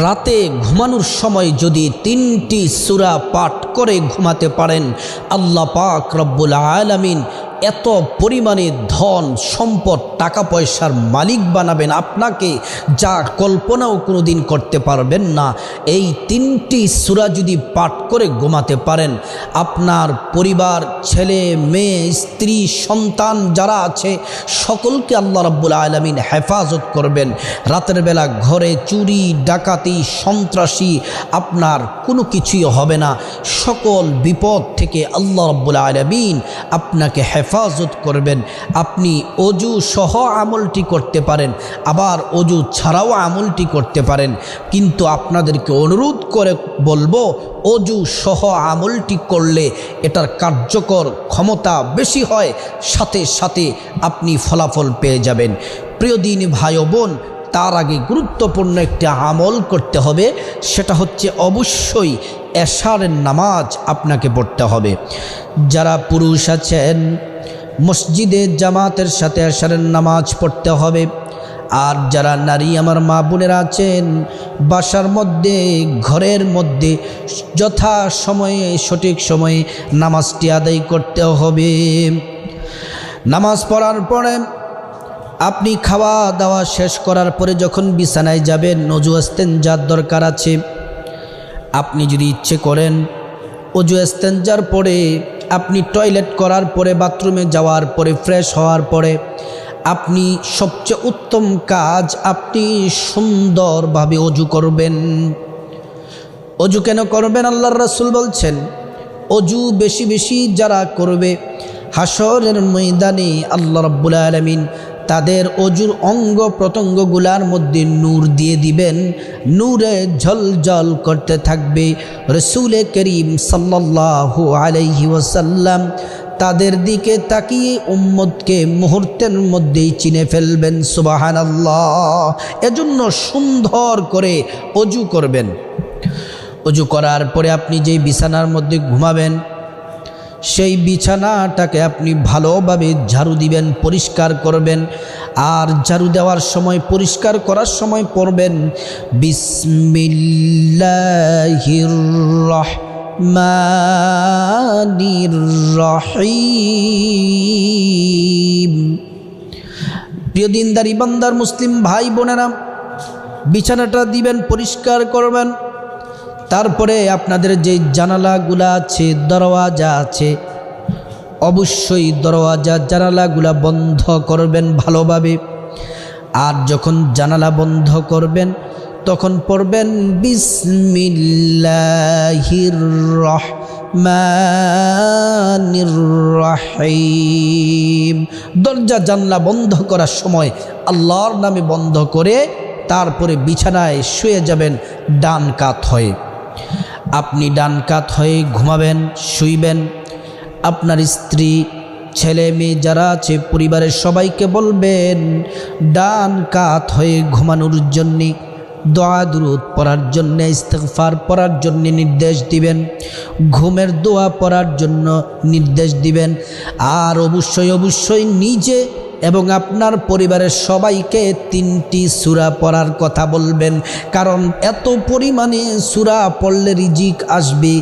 রাতে ঘুমানোর সময় যদি 3টি সূরা পাঠ করে ঘুমাতে পারেন, আল্লাহ পাক রব্বুল আলামিন এত পরিমাণে ধন সম্পদ টাকা পয়সার মালিক বানাবেন আপনাকে, যা কল্পনাও কোনোদিন করতে পারবেন না। এই 3টি সূরা যদি পাঠ করে ঘুমাতে পারেন, আপনার পরিবার, ছেলে মেয়ে, স্ত্রী, সন্তান যারা আছে সকলকে আল্লাহ রাব্বুল আলামিন হেফাজত করবেন। রাতের বেলা ঘরে চুরি ডাকাতি সন্ত্রাসী আপনার কোনো কিছুই হবে না। সকল বিপদ থেকে আল্লাহ রাব্বুল আলামিন আপনাকে হেফাজত করবেন। আপনি অজু সহ আমলটি করতে পারেন, আবার অজু ছাড়াও আমলটি করতে পারেন, কিন্তু আপনাদেরকে অনুরোধ করে বলবো অজু সহ আমলটি করলে এটার কার্যকর ক্ষমতা বেশি হয়, সাথে সাথে আপনি ফলাফল পেয়ে যাবেন। প্রিয় দিনী ভাই ও বোন, তার আগে গুরুত্বপূর্ণ একটি আমল করতে হবে, সেটা হচ্ছে অবশ্যই এশারের নামাজ আপনাকে পড়তে হবে। যারা পুরুষ আছেন মসজিদে জামাতের সাথে এশারের নামাজ পড়তে হবে, আর যারা নারী আমার মা বোনেরা আছেন বাসার মধ্যে ঘরের মধ্যে যথা সময়ে সঠিক সময়ে নামাজটি আদায় করতে হবে। নামাজ পড়ার পরে আপনি খাওয়া দাওয়া শেষ করার পরে যখন বিছানায় যাবেন, অজু ইস্তেনজার দরকার আছে। আপনি যদি ইচ্ছে করেন অজু ইস্তেনজার পরে আপনি টয়লেট করার পরে বাথরুমে যাওয়ার পরে ফ্রেশ হওয়ার পরে আপনি সবচেয়ে উত্তম কাজ আপনি সুন্দরভাবে অজু করবেন। অজু কেন করবেন? আল্লাহর রাসূল বলছেন অজু বেশি বেশি যারা করবে হাসরের ময়দানে আল্লাহ রাব্বুল আলামিন তাদের অজুর অঙ্গ প্রত্যঙ্গগুলার মধ্যে নূর দিয়ে দিবেন, নূরে ঝলঝল করতে থাকবে। রাসূল করিম সাল্লাল্লাহু আলাইহি ওয়াসাল্লাম তাদের দিকে তাকিয়ে উম্মতকে মুহূর্তের মধ্যেই চিনে ফেলবেন। সুবহানাল্লাহ। এজন্য সুন্দর করে অজু করবেন। অজু করার পরে আপনি যেই বিছানার মধ্যে ঘুমাবেন সেই বিছানাটাকে আপনি ভালোভাবে ঝাড়ু দিবেন, পরিষ্কার করবেন। আর ঝাড়ু দেওয়ার সময়, পরিষ্কার করার সময় পড়বেন বিসমিল্লাহির রহমানির রহিম। প্রিয় দিনদারি বান্দার মুসলিম ভাই বোনেরা, বিছানাটা দিবেন, পরিষ্কার করবেন। তারপরে আপনাদের যে জানালাগুলা আছে, দরওয়াজা আছে, অবশ্যই দরওয়াজা জানালাগুলা বন্ধ করবেন ভালোভাবে। আর যখন জানালা বন্ধ করবেন তখন পড়বেন বিসমিল্লাহির রহমানির রহিম। দরজা জানলা বন্ধ করার সময় আল্লাহর নামে বন্ধ করে তারপরে বিছানায় শুয়ে যাবেন ডান কাত হয়ে। আপনি ডান কাত হয়ে ঘুমাবেন, শুইবেন। আপনার স্ত্রী, ছেলে মেয়ে যারা আছে পরিবারের সবাইকে বলবেন ডান কাত হয়ে ঘুমানোর জন্যে, দোয়া দুরূদ পড়ার জন্যে, ইস্তিগফার পড়ার জন্যে নির্দেশ দিবেন, ঘুমের দোয়া পড়ার জন্য নির্দেশ দিবেন। আর অবশ্যই অবশ্যই নিজে এবং আপনার পরিবারের সবাইকে 3টি সূরা পড়ার কথা বলবেন, কারণ এত পরিমাণে সূরা পড়লে রিজিক আসবে,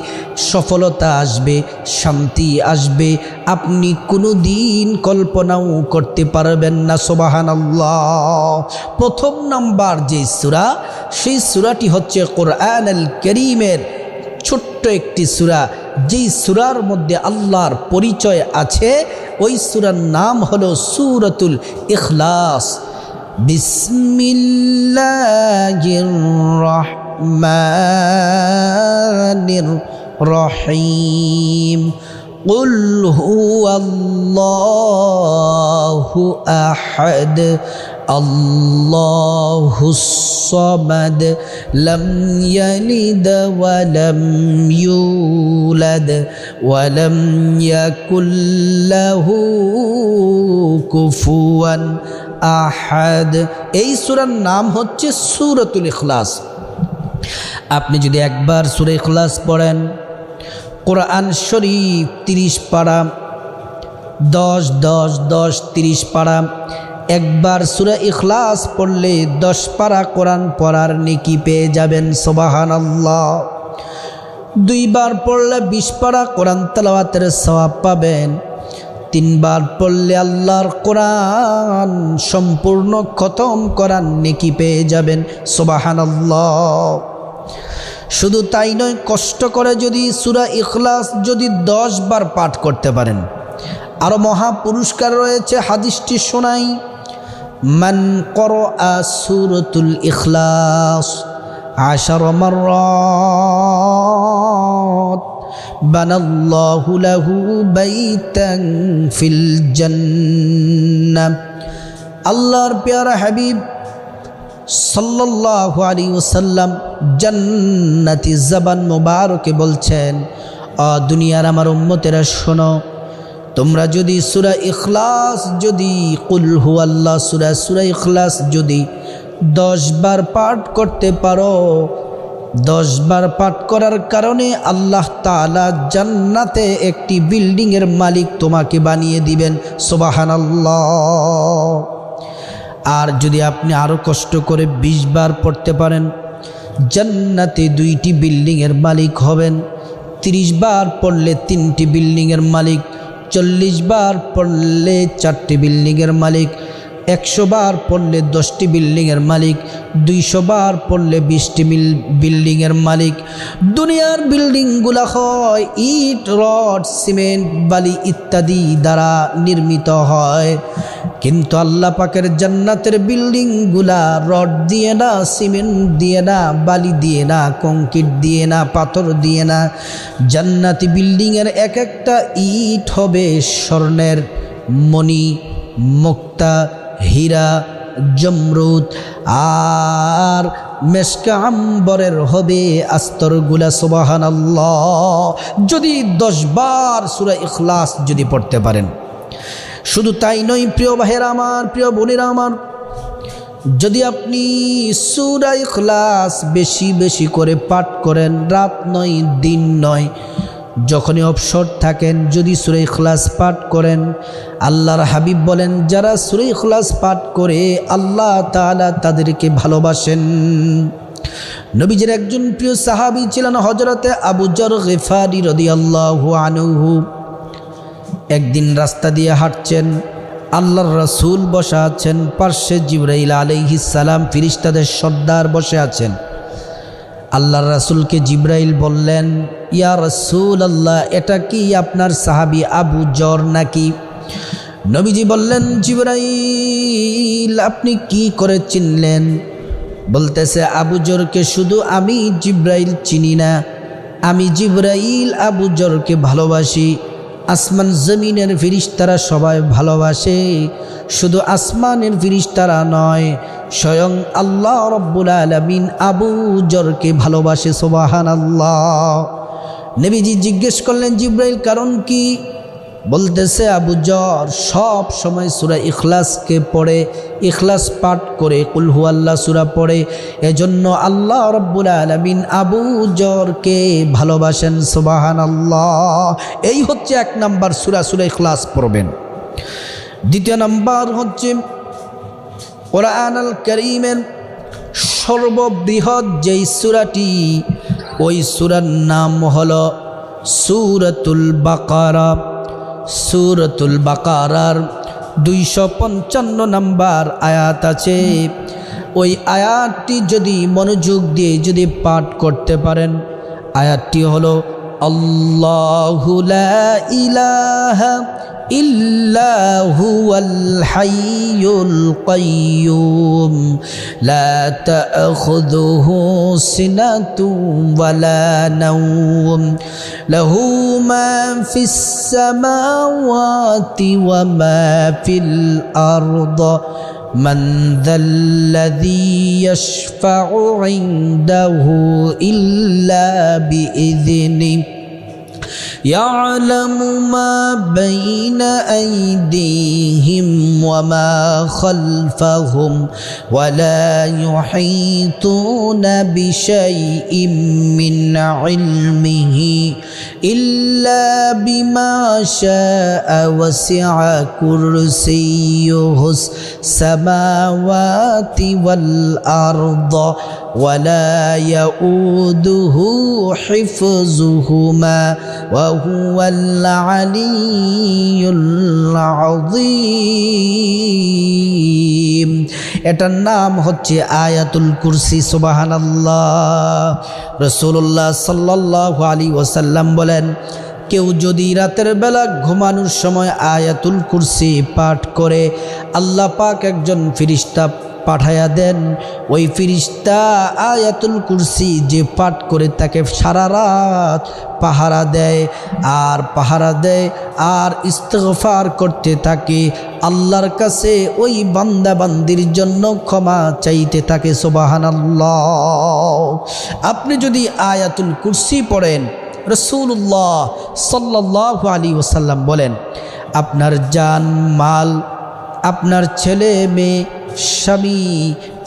সফলতা আসবে, শান্তি আসবে, আপনি কোনো দিন কল্পনাও করতে পারবেন না। সুবহানাল্লাহ। প্রথম নাম্বার যে সূরা, সেই সূরাটি হচ্ছে কোরআনুল কারীমের ছোট্ট একটি সূরা, যেই সূরার মধ্যে আল্লাহর পরিচয় আছে। ওই সূরার নাম হলো সূরাতুল ইখলাস। বিসমিল্লাহির রহমানির রহিম। কুল হুয়াল্লাহু আহাদ আল্লাহুস সামাদ লাম ইয়ালিদ ওয়া লাম ইউলাদ ওয়া লাম ইয়াকুল লাহু কুফুয়ান আহাদ। এই সূরার নাম হচ্ছে সূরাতুল ইখলাস। আপনি যদি একবার সূরা ইখলাস পড়েন, কোরআন শরীফ 30 পারা, 10 10 10 30 পারা, একবার সূরা ইখলাস পড়লে 10 পারা কোরআন পড়ার নেকি পেয়ে যাবেন, সুবহানাল্লাহ। 2 বার পড়লে 20 পারা কোরআন তেলাওয়াতের সওয়াব পাবেন। 3 বার পড়লে আল্লাহর কোরআন সম্পূর্ণ খতম করার নেকি পেয়ে যাবেন, সুবহানাল্লাহ। শুধু তাই নয়, কষ্ট করে যদি সূরা ইখলাস যদি 10 বার পাঠ করতে পারেন, আরো মহা পুরস্কার রয়েছে। হাদিসটি শোনাই, মান ক্বরাআ সূরাতুল ইখলাস 10 মাররাত বানাল্লাহু লাহু বাইতান ফিল জান্নাহ। আল্লাহর প্যারা হাবিব সাল্লাল্লাহু আলাইহি ওয়াসাল্লাম জান্নাতি জবান মুবারকে বলছেন, দুনিয়ার আমার উম্মতেরা শোনো, তোমরা যদি সূরা ইখলাস যদি কুল হুয়াল্লাহ সূরা ইখলাস যদি 10 বার পাঠ করতে পারো, 10 বার পাঠ করার কারণে আল্লাহ তাআলা জান্নাতে একটি বিল্ডিংয়ের মালিক তোমাকে বানিয়ে দিবেন, সুবহানাল্লাহ। আর যদি আপনি আরো কষ্ট করে 20 বার পড়তে পারেন, জান্নাতে 2টি বিল্ডিংয়ের মালিক হবেন। 30 বার পড়লে 3টি বিল্ডিংয়ের মালিক, 40 বার পড়লে 4টি বিল্ডিংয়ের মালিক, 100 বার পড়লে 10টি বিল্ডিংয়ের মালিক, 200 বার পড়লে 20টি বিল্ডিংয়ের মালিক। দুনিয়ার বিল্ডিংগুলা হয় ইট, রড, সিমেন্ট, বালি ইত্যাদি দ্বারা নির্মিত হয়, কিন্তু আল্লাহ পাকের জান্নাতের বিল্ডিংগুলা রড দিয়ে না, সিমেন্ট দিয়ে না, বালি দিয়ে না, কংক্রিট দিয়ে না, পাথর দিয়ে না। জান্নাতি বিল্ডিংয়ের এক একটা ইট হবে স্বর্ণের, মণি, মুক্তা, হীরা, জমরুদ আর মেশকা আম্বরের হবে আস্তরগুলা, সুবহানাল্লাহ। যদি 10 বার সূরা ইখলাস যদি পড়তে পারেন। শুধু তাই নয় প্রিয় ভাইয়েরা আমার, প্রিয় বোনেরা আমার, যদি আপনি সূরা ইখলাস বেশি বেশি করে পাঠ করেন, রাত নয় দিন নয়, যখনই অবসর থাকেন যদি সূরা ইখলাস পাঠ করেন, আল্লাহর হাবিব বলেন যারা সূরা ইখলাস পাঠ করে আল্লাহ তাআলা তাদেরকে ভালোবাসেন। নবীজির একজন প্রিয় সাহাবী ছিলেন হযরতে আবু যর গিফারি রাদিয়াল্লাহু আনহু। একদিন রাস্তা দিয়ে হাঁটছেন, আল্লাহর রাসূল বসে আছেন, পার্শ্বে জিবরাইল আলাইহিস সালাম ফেরেশতাদের সর্দার বসে আছেন। আল্লাহর রাসূলকে জিবরাইল বললেন, ইয়া রাসূলুল্লাহ, এটা কি আপনার সাহাবী আবু যর নাকি? নবীজি বললেন, জিবরাইল আপনি কি করে চিনলেন? বলতেছে, আবু যরকে শুধু আমি জিবরাইল চিনি না, আমি জিবরাইল আবু যরকে ভালোবাসি। আসমান জমিনের ফেরেশতারা সবাই ভালোবাসে, শুধু আসমানের ফেরেশতারা নয়, স্বয়ং আল্লাহ রব্বুল আলামিন আবু যরকে ভালোবাসে, সুবহানাল্লাহ। নবীজি জিজ্ঞেস করলেন, জিবরাইল কারণ কি? বলতেছে, আবু যর সব সময় সূরা ইখলাসকে পড়ে, ইখলাস পাঠ করে, কুল হুয়াল্লাহ সূরা পড়ে, এজন্য আল্লাহ রব্বুল আলামিন আবু যরকে ভালোবাসেন, সুবহানাল্লাহ। এই হচ্ছে 1 নাম্বার সূরা ইখলাস পড়বেন। 2 নাম্বার হচ্ছে কোরআনুল কারীমের সর্ববৃহৎ যেই সূরাটি, ওই সূরার নাম হলো সূরাতুল বাকারা। সূরাতুল বাকারার 255 নাম্বার আয়াত আছে। ওই আয়াতটি যদি মনোযোগ দিয়ে যদি পাঠ করতে পারেন, আয়াতটি হলো আল্লাহু লা ইলাহা ইল্লা হুয়াল হাইয়ুল কাইয়্যুম লা তা'খুযুহু সিনাতুন ওয়ালা নাওম লাহু মা ফিস সামাওয়াতি ওয়া মা ফিল আরদ من ذا الذي يشفع عنده إلا بإذنه يعلم ما بين أيديهم وما خلفهم ولا يحيطون بشيء من علمه إلا بما شاء وسع كرسيه السماوات والأرض ولا يؤوده حفظهما وهو العلي العظيم এটার নাম হচ্ছে আয়াতুল কুরসি সুবহানাল্লাহ রাসূলুল্লাহ সাল্লাল্লাহু আলাইহি ওয়াসাল্লাম বলেন কেউ যদি রাতের বেলা ঘুমানোর সময় আয়াতুল কুরসি পাঠ করে আল্লাহ পাক একজন ফেরেশতা পাঠায়া দেন ওই ফেরেশতা আয়াতুল কুরসি যে পাঠ করে তাকে সারা রাত পাহারা দেয় আর ইস্তিগফার করতে থাকে আল্লাহর কাছে ওই বান্দা বান্দির জন্য ক্ষমা চাইতে থাকে সুবহানাল্লাহ আপনি যদি আয়াতুল কুরসি পড়েন রাসূলুল্লাহ সাল্লাল্লাহু আলাইহি ওয়াসাল্লাম বলেন আপনার জান মাল আপনার ছেলে মেয়ে স্বামী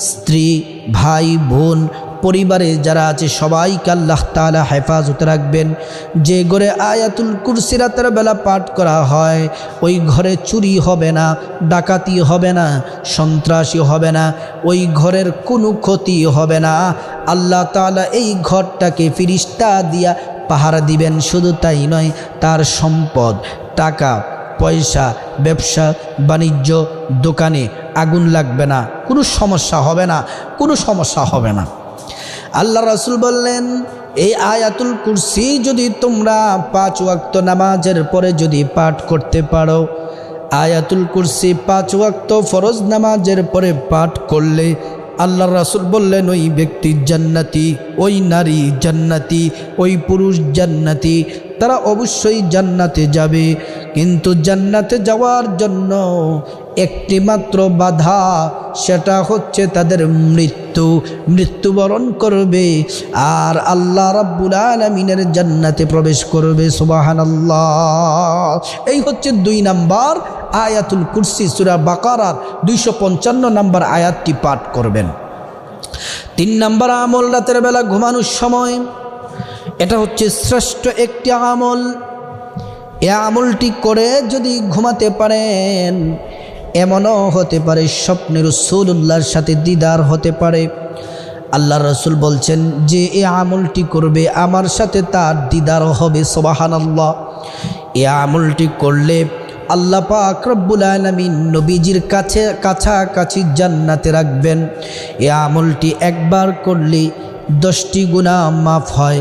স্ত্রী ভাই বোন পরিবারে যারা আছে সবাইকে আল্লাহ তাআলা হেফাজতে রাখবেন যে ঘরে আয়াতুল কুরসি রাতের বেলা পাঠ করা হয় ওই ঘরে চুরি হবে না ডাকাতি হবে না সন্ত্রাসী হবে না ওই ঘরের কোনো ক্ষতি হবে না আল্লাহ তাআলা এই ঘরটাকে ফেরেশতা দিয়া পাহারা দিবেন শুধু তাই নয় তার সম্পদ টাকা পয়সা ব্যবসা বাণিজ্য দোকানে আগুন লাগবে না কোনো সমস্যা হবে না আল্লাহ রাসূল বললেন এই আয়াতুল কুরসি যদি তোমরা 5 ওয়াক্ত নামাজের পরে যদি পাঠ করতে পারো আয়াতুল কুরসি 5 ওয়াক্ত ফরজ নামাজের পরে পাঠ করলে আল্লাহ রাসূল বললেন ওই ব্যক্তি জান্নাতি ওই নারী জান্নাতি ওই পুরুষ জান্নাতি তারা অবশ্যই জান্নাতে যাবে কিন্তু জান্নাতে যাওয়ার জন্য একটি মাত্র বাধা সেটা হচ্ছে তাদের মৃত্যুবরণ করবে আর আল্লাহ রাব্বুল আলামিনের জান্নাতে প্রবেশ করবে সুবহানাল্লাহ এই হচ্ছে 2 নাম্বার আয়াতুল কুরসি সূরা বাকারার 255 নম্বর আয়াতটি পাঠ করবেন 3 নাম্বার আমল রাতের বেলা ঘুমানোর সময় এটা হচ্ছে শ্রেষ্ঠ একটি আমল এই আমলটি করে যদি ঘুমাতে পারেন এমনও হতে পারে স্বপ্নে রাসূলুল্লাহর সাথে দিদার হতে পারে আল্লাহ রাসূল বলছেন যে এই আমলটি করবে আমার সাথে তার দিদার হবে সুবহানাল্লাহ এই আমলটি করলে আল্লাহ পাক রব্বুল আলামিন নবীজির কাছাকাছি জান্নাতে রাখবেন এই আমলটি একবার করলে 10টি গুনাহ মাফ হয়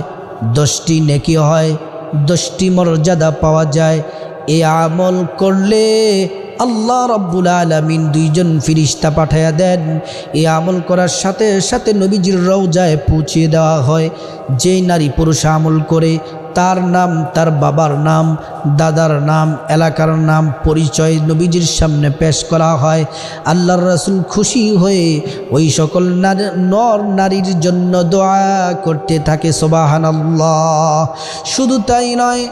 10টি নেকি হয় 10টি মর্যাদা পাওয়া যায় এই আমল করলে আল্লাহ রাব্বুল আলামিন 2 জন ফেরেশতা পাঠায়া দেন এই আমল করার সাথে সাথে নবীজির রওজায় পৌঁছে দেওয়া হয় যেই নারী পুরুষ আমল করে তার নাম তার বাবার নাম দাদার নাম এলাকার নাম পরিচয় নবীজির সামনে পেশ করা হয় আল্লাহর রাসূল খুশি হয়ে ওই সকল নর নারীর জন্য দোয়া করতে থাকে সুবহানাল্লাহ শুধু তাই নয়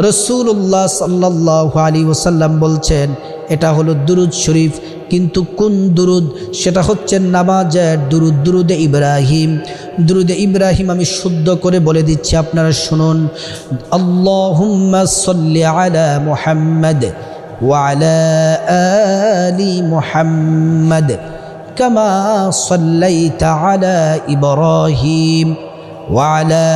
রাসূলুল্লাহ সাল্লাল্লাহু আলাইহি ওয়াসাল্লাম বলছেন এটা হলো দুরুদ শরীফ কিন্তু কোন দুরুদ সেটা হচ্ছে নামাজের দুরুদে ইব্রাহিম আমি শুদ্ধ করে বলে দিচ্ছি আপনারা শুনুন আল্লাহুম্মা সাল্লি আলা মুহাম্মাদ ওয়া আলা আলি মুহাম্মাদ কামা সাল্লাইতা আলা ইব্রাহিম ওয়া আলা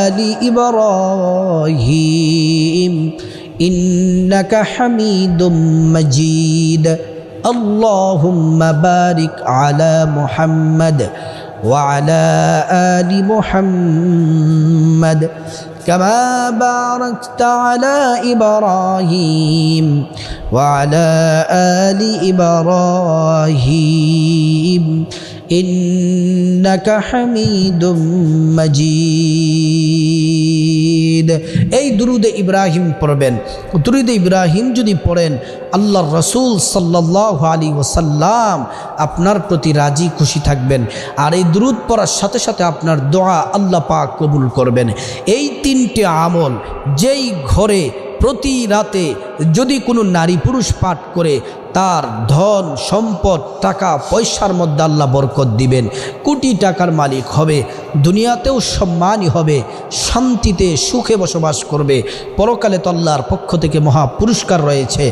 আলি ইব্রাহিম إنك حميد مجيد اللهم بارك على محمد وعلى آل محمد كما باركت على إبراهيم وعلى آل إبراهيم إنك حميد مجيد মজিদ। এই দুরুদে ইব্রাহিম পড়বেন। দুরুদে ইব্রাহিম যদি পড়েন, আল্লাহর রসুল সাল্লাল্লাহু আলাইহি ওয়াসাল্লাম আপনার প্রতি রাজি খুশি থাকবেন। আর এই দুরুদ পড়ার সাথে সাথে আপনার দোয়া আল্লাহ পাক কবুল করবেন। এই তিনটে আমল যেই ঘরে প্রতি রাতে যদি কোনো নারী পুরুষ পাঠ করে, তার ধন সম্পদ টাকা পয়সার মধ্যে আল্লাহ বরকত দিবেন, কোটি টাকার মালিক হবে, দুনিয়াতেও সম্মানই হবে, শান্তিতে সুখে বসবাস করবে, পরকালে তো আল্লাহর পক্ষ থেকে মহা পুরস্কার রয়েছে।